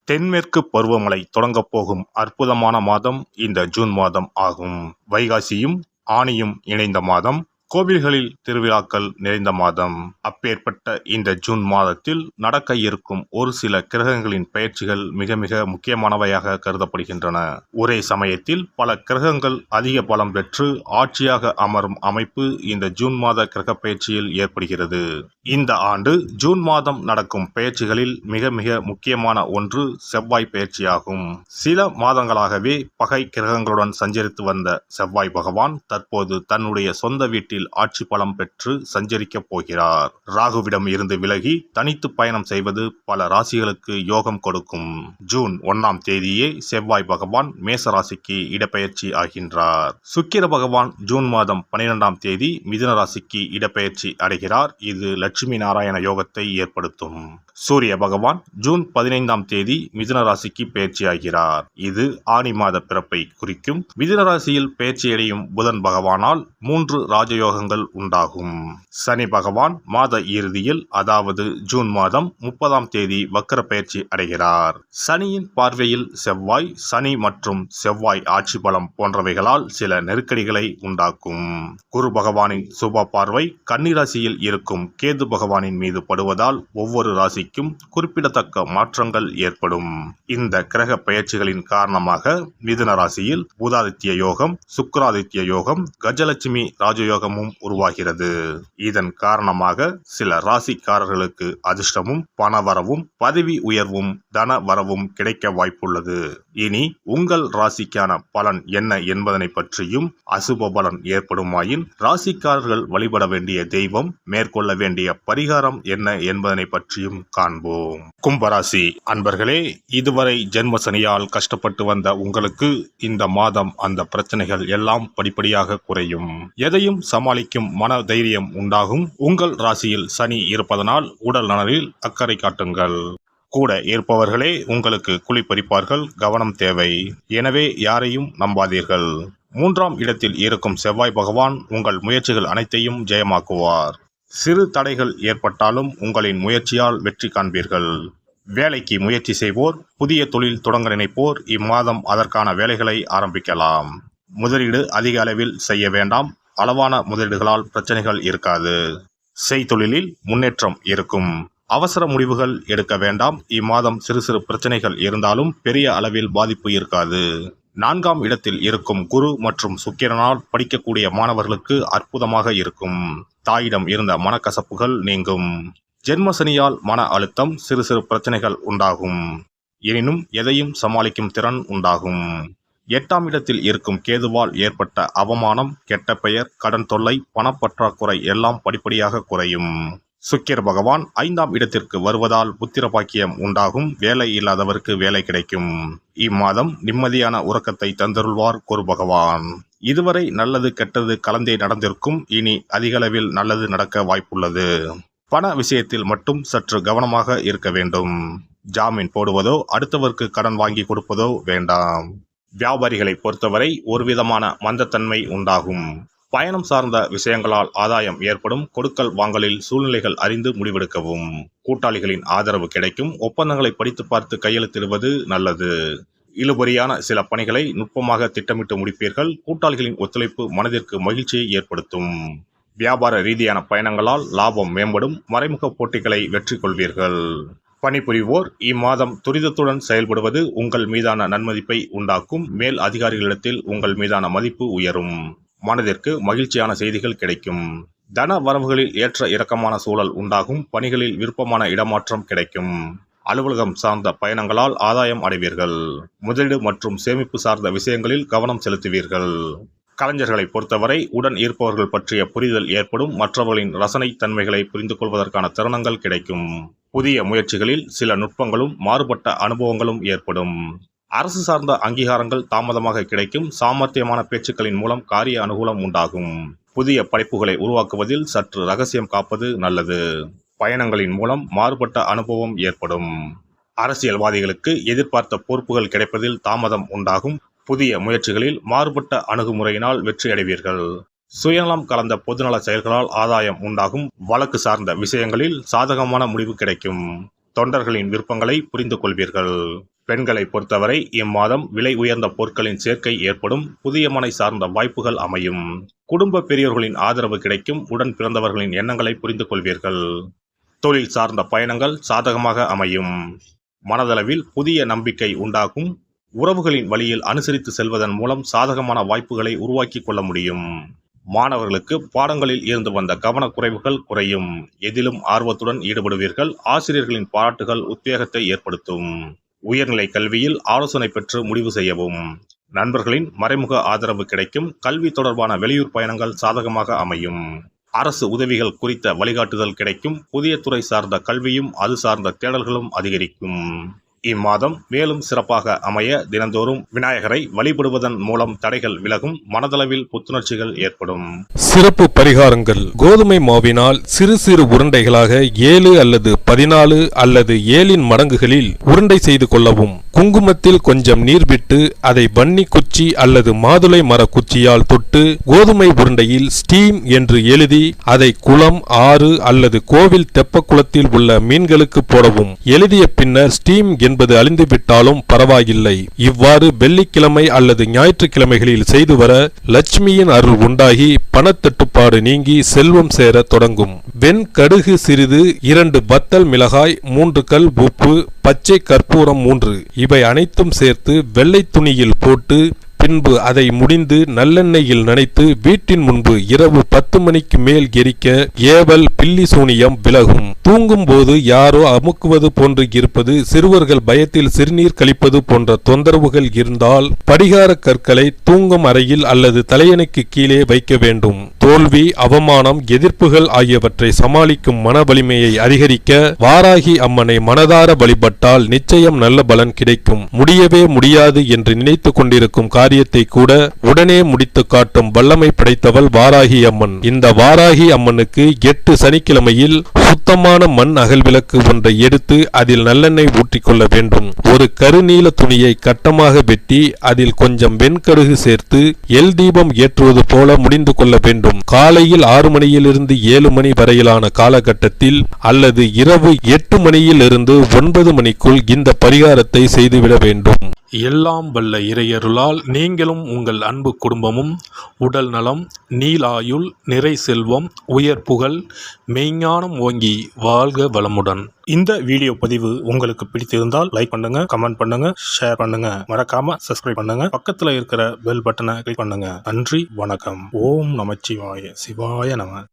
தென்மேற்கு பருவமழை தொடங்கப் போகும் அற்புதமான மாதம் இந்த ஜூன் மாதம் ஆகும். வைகாசியும் ஆனியும் இணைந்த மாதம், கோவில்களில் திருவிழாக்கள் நிறைந்த மாதம். அப்பேற்பட்ட இந்த ஜூன் மாதத்தில் நடக்க இருக்கும் ஒரு சில கிரகங்களின் பெயர்ச்சிகள் மிக மிக முக்கியமானவையாக கருதப்படுகின்றன. ஒரே சமயத்தில் பல கிரகங்கள் அதிக பலம் பெற்று ஆட்சியாக அமரும் அமைப்பு இந்த ஜூன் மாத கிரக பெயர்ச்சியில் ஏற்படுகிறது. இந்த ஆண்டு ஜூன் மாதம் நடக்கும் பெயர்ச்சிகளில் மிக மிக முக்கியமான ஒன்று செவ்வாய் பெயர்ச்சியாகும். சில மாதங்களாகவே பகை கிரகங்களுடன் சஞ்சரித்து வந்த செவ்வாய் பகவான் தற்போது தன்னுடைய சொந்த வீட்டில் ஆட்சி பலம் பெற்று சஞ்சரிக்கப் போகிறார். ராகுவிடம் இருந்து விலகி தனித்து பயணம் செய்வது பல ராசிகளுக்கு யோகம் கொடுக்கும். ஜூன் 1ஆம் தேதியே செவ்வாய் பகவான் மேச ராசிக்கு இடப்பெயர்ச்சி ஆகின்றார். சுக்கிர பகவான் ஜூன் மாதம் 12ஆம் தேதி மிதுன ராசிக்கு இடப்பெயர்ச்சி அடைகிறார். இது லட்சுமி நாராயண யோகத்தை ஏற்படுத்தும். சூரிய பகவான் ஜூன் 15ஆம் தேதி மிதுன ராசிக்கு பெயர்ச்சியாகிறார். இது ஆனி மாத பிறப்பை குறிக்கும். மிதுன ராசியில் பெயர்ச்சியடையும் புதன் பகவானால் 3 ராஜயோகங்கள் உண்டாகும். சனி பகவான் மாத இறுதியில், அதாவது ஜூன் மாதம் 30ஆம் தேதி வக்கர பெயர்ச்சி அடைகிறார். சனியின் பார்வையில் செவ்வாய், சனி மற்றும் செவ்வாய் ஆட்சி பலம் போன்றவைகளால் சில நெருக்கடிகளை உண்டாக்கும். குரு பகவானின் சுப பார்வை கன்னி ராசியில் இருக்கும் கேது பகவானின் மீது படுவதால் ஒவ்வொரு ராசிக்கும் குறிப்பிடத்தக்க மாற்றங்கள் ஏற்படும். இந்த கிரக பெயர்ச்சிகளின் காரணமாக மிதுன ராசியில் புதாதித்ய யோகம், சுக்கிராதித்ய யோகம், கஜலட்சுமி ராஜயோகமும் உருவாகிறது. இதன் காரணமாக சில ராசிக்காரர்களுக்கு அதிர்ஷ்டமும் பணவரவும் பதவி உயர்வும் தன வரவும் கிடைக்க வாய்ப்புள்ளது. இனி உங்கள் ராசிக்கான பலன் என்ன என்பதனை பற்றியும், அசுப பலன் ஏற்படுமாயின் ராசிக்காரர்கள் வழிபட வேண்டிய தெய்வம், மேற்கொள்ள வேண்டிய பரிகாரம் என்ன என்பதனை பற்றியும் காண்போம். கும்பராசி அன்பர்களே, இதுவரை ஜென்ம சனியால் கஷ்டப்பட்டு வந்த உங்களுக்கு இந்த மாதம் அந்த பிரச்சனைகள் எல்லாம் படிப்படியாக குறையும். எதையும் சமாளிக்கும் மன தைரியம் உண்டாகும். உங்கள் ராசியில் சனி இருப்பதனால் உடல் நலனில் அக்கறை காட்டுங்கள். கூட இருப்பவர்களே உங்களுக்கு குழிப்பறிப்பார்கள், கவனம் தேவை. எனவே யாரையும் நம்பாதீர்கள். 3ஆம் இடத்தில் இருக்கும் செவ்வாய் பகவான் உங்கள் முயற்சிகள் அனைத்தையும் ஜெயமாக்குவார். சிறு தடைகள் ஏற்பட்டாலும் உங்களின் முயற்சியால் வெற்றி காண்பீர்கள். வேலைக்கு முயற்சி செய்வோர், புதிய தொழில் தொடங்க நினைப்போர் இம்மாதம் அதற்கான வேலைகளை ஆரம்பிக்கலாம். முதலீடு அதிக அளவில் செய்ய வேண்டாம். அளவான முதலீடுகளால் பிரச்சனைகள் இருக்காது. செய்தொழிலில் முன்னேற்றம் இருக்கும். அவசர முடிவுகள் எடுக்க வேண்டாம். இம்மாதம் சிறு சிறு பிரச்சனைகள் இருந்தாலும் பெரிய அளவில் பாதிப்பு இருக்காது. 4ஆம் இடத்தில் இருக்கும் குரு மற்றும் சுக்கிரனால் படிக்கக்கூடிய மாணவர்களுக்கு அற்புதமாக இருக்கும். தாயிடம் இருந்த மனக்கசப்புகள் நீங்கும். ஜென்மசனியால் மன அழுத்தம், சிறு சிறு பிரச்சனைகள் உண்டாகும். எனினும் எதையும் சமாளிக்கும் திறன் உண்டாகும். 8ஆம் இடத்தில் இருக்கும் கேதுவால் ஏற்பட்ட அவமானம், கெட்ட பெயர், கடன் தொல்லை, பணப்பற்றாக்குறை எல்லாம் படிப்படியாக குறையும். சுக்கிர பகவான் 5ஆம் இடத்திற்கு வருவதால் புத்திர பாக்கியம் உண்டாகும். வேலை இல்லாதவருக்கு வேலை கிடைக்கும். இம்மாதம் நிம்மதியான உறக்கத்தை தந்தருள்வார் குரு பகவான். இதுவரை நல்லது கெட்டது கலந்தே நடந்திருக்கும். இனி அதிகளவில் நல்லது நடக்க வாய்ப்புள்ளது. பண விஷயத்தில் மட்டும் சற்று கவனமாக இருக்க வேண்டும். ஜாமீன் போடுவதோ அடுத்தவருக்கு கடன் வாங்கி கொடுப்பதோ வேண்டாம். வியாபாரிகளை பொறுத்தவரை ஒரு விதமான மந்தத்தன்மை உண்டாகும். பயணம் சார்ந்த விஷயங்களால் ஆதாயம் ஏற்படும். கொடுக்கல் வாங்கலில் சூழ்நிலைகள் அறிந்து முடிவெடுக்கவும். கூட்டாளிகளின் ஆதரவு கிடைக்கும். ஒப்பந்தங்களை படித்து பார்த்து கையெழுத்திடுவது நல்லது. இழுபறியான சில பணிகளை நுட்பமாக திட்டமிட்டு முடிப்பீர்கள். கூட்டாளிகளின் ஒத்துழைப்பு மனதிற்கு மகிழ்ச்சியை ஏற்படுத்தும். வியாபார ரீதியான பயணங்களால் லாபம் மேம்படும். மறைமுக போட்டிகளை வெற்றி கொள்வீர்கள். பணிபுரிவோர் இம்மாதம் துரிதத்துடன் செயல்படுவது உங்கள் மீதான நன்மதிப்பை உண்டாக்கும். மேல் அதிகாரிகளிடத்தில் உங்கள் மீதான மதிப்பு உயரும். மனதிற்கு மகிழ்ச்சியான செய்திகள் கிடைக்கும். தன வரவுகளில் ஏற்ற இறக்கமான சூழல் உண்டாகும். பணிகளில் விருப்பமான இடமாற்றம் கிடைக்கும். அலுவலகம் சார்ந்த பயணங்களால் ஆதாயம் அடைவீர்கள். முதலீடு மற்றும் சேமிப்பு சார்ந்த விஷயங்களில் கவனம் செலுத்துவீர்கள். கலைஞர்களை பொறுத்தவரை உடன் இருப்பவர்கள் பற்றிய புரிதல் ஏற்படும். மற்றவர்களின் ரசனை தன்மைகளை புரிந்து கொள்வதற்கான தருணங்கள் கிடைக்கும். புதிய முயற்சிகளில் சில நுட்பங்களும் மாறுபட்ட அனுபவங்களும் ஏற்படும். அரசு சார்ந்த அங்கீகாரங்கள் தாமதமாக கிடைக்கும். சாமர்த்தியமான பேச்சுக்களின் மூலம் காரிய அனுகூலம் உண்டாகும். புதிய படைப்புகளை உருவாக்குவதில் சற்று ரகசியம் காப்பது நல்லது. பயணங்களின் மூலம் மாறுபட்ட அனுபவம் ஏற்படும். அரசியல்வாதிகளுக்கு எதிர்பார்த்த பொறுப்புகள் கிடைப்பதில் தாமதம் உண்டாகும். புதிய முயற்சிகளில் மாறுபட்ட அணுகுமுறையினால் வெற்றி அடைவீர்கள். சுயநலம் கலந்த பொதுநல செயல்களால் ஆதாயம் உண்டாகும். வழக்கு சார்ந்த விஷயங்களில் சாதகமான முடிவு கிடைக்கும். தொண்டர்களின் விருப்பங்களை புரிந்து கொள்வீர்கள். பெண்களை பொறுத்தவரை இம்மாதம் விலை உயர்ந்த பொருட்களின் சேர்க்கை ஏற்படும். புதிய மனை சார்ந்த வாய்ப்புகள் அமையும். குடும்ப பெரியோர்களின் ஆதரவு கிடைக்கும். உடன் பிறந்தவர்களின் எண்ணங்களை புரிந்து கொள்வீர்கள். தொழில் சார்ந்த பயணங்கள் சாதகமாக அமையும். மனதளவில் புதிய நம்பிக்கை உண்டாகும். உறவுகளின் வழியில் அனுசரித்து செல்வதன் மூலம் சாதகமான வாய்ப்புகளை உருவாக்கி கொள்ள முடியும். மாணவர்களுக்கு பாடங்களில் இருந்து வந்த கவனக்குறைவுகள் குறையும். எதிலும் ஆர்வத்துடன் ஈடுபடுவீர்கள். ஆசிரியர்களின் பாராட்டுகள் உத்வேகத்தை ஏற்படுத்தும். உயர்நிலை கல்வியில் ஆலோசனை பெற்று முடிவு செய்யவும். நண்பர்களின் மறைமுக ஆதரவு கிடைக்கும். கல்வி தொடர்பான வெளியூர் பயணங்கள் சாதகமாக அமையும். அரசு உதவிகள் குறித்த வழிகாட்டுதல் கிடைக்கும். புதிய துறை சார்ந்த கல்வியும் அது சார்ந்த தேடல்களும் அதிகரிக்கும். இம்மாதம் மேலும் சிறப்பாக அமைய தினந்தோறும் விநாயகரை வழிபடுவதன் மூலம் தடைகள் விலகும். மனதளவில் புத்துணர்ச்சிகள் ஏற்படும். சிறப்பு பரிகாரங்கள். கோதுமை மாவினால் சிறு சிறு உருண்டைகளாக 7 அல்லது 14 அல்லது 7 மடங்குகளில் உருண்டை செய்து கொள்ளவும். குங்குமத்தில் கொஞ்சம் நீர் விட்டு அதை வன்னி குச்சி அல்லது மாதுளை மர குச்சியால் தொட்டு கோதுமை உருண்டையில் ஸ்டீம் என்று எழுதி அதை குளம், ஆறு அல்லது கோவில் தெப்ப குளத்தில் உள்ள மீன்களுக்கு போடவும். எழுதிய பின்னர் ஸ்டீம் என்பது அழிந்துவிட்டாலும் பரவாயில்லை. இவ்வாறு வெள்ளிக்கிழமை அல்லது ஞாயிற்றுக்கிழமைகளில் செய்து வர லட்சுமியின் அருள் உண்டாகி பணத்தட்டுப்பாடு நீங்கி செல்வம் சேர தொடங்கும். வெண்கடுகு சிறிது, 2 வத்தல் மிளகாய், 3 கல் உப்பு, பச்சை கற்பூரம் 3 இவை அனைத்தும் சேர்த்து வெள்ளை துணியில் போட்டு பின்பு அதை முடிந்து நல்லெண்ணெயில் நனைத்து வீட்டின் முன்பு இரவு 10 மணிக்கு மேல் எரிக்க ஏவல், பில்லி சூனியம் விலகும். தூங்கும் போது யாரோ அமுக்குவது போன்று இருப்பது, சிறுவர்கள் பயத்தில் சிறுநீர் கழிப்பது போன்ற தொந்தரவுகள் இருந்தால் படிகார கற்களை தூங்கும் அறையில் அல்லது தலையணைக்கு கீழே வைக்க வேண்டும். தோல்வி, அவமானம், எதிர்ப்புகள் ஆகியவற்றை சமாளிக்கும் மன வலிமையை அதிகரிக்க வாராகி அம்மனை மனதார வழிபட்டால் நிச்சயம் நல்ல பலன் கிடைக்கும். முடியவே முடியாது என்று நினைத்து கொண்டிருக்கும் காரியத்தை கூட உடனே முடித்து காட்டும் வல்லமை படைத்தவள் வாராகி அம்மன். இந்த வாராகி அம்மனுக்கு 8 சனிக்கிழமையில் சுத்தமான மண் அகல் விளக்கு ஒன்றை எடுத்து அதில் நல்லெண்ணெய் ஊற்றிக்கொள்ள வேண்டும். ஒரு கருநீல துணியை கட்டமாக வெட்டி அதில் கொஞ்சம் வெண்கடுகு சேர்த்து எல் தீபம் ஏற்றுவது போல முடிந்து கொள்ள வேண்டும். காலையில் 6 மணியிலிருந்து 7 மணி வரையிலான காலகட்டத்தில் அல்லது இரவு 8 மணியிலிருந்து 9 மணிக்குள் இந்த பரிகாரத்தை செய்துவிட வேண்டும். எல்லாம் வல்ல இறையருளால் நீங்களும் உங்கள் அன்பு குடும்பமும் உடல் நலம், நீலாயுள், நிறை செல்வம், உயர் புகழ், மெய்ஞானம் ஓங்கி வாழ்க வளமுடன். இந்த வீடியோ பதிவு உங்களுக்கு பிடித்திருந்தால் லைக் பண்ணுங்க, கமெண்ட் பண்ணுங்க, ஷேர் பண்ணுங்க. மறக்காம சப்ஸ்கிரைப் பண்ணுங்க. பக்கத்துல இருக்கிற பெல் பட்டனை கிளிக் பண்ணுங்க. நன்றி, வணக்கம். ஓம் நமச்சிவாய. சிவாய நம.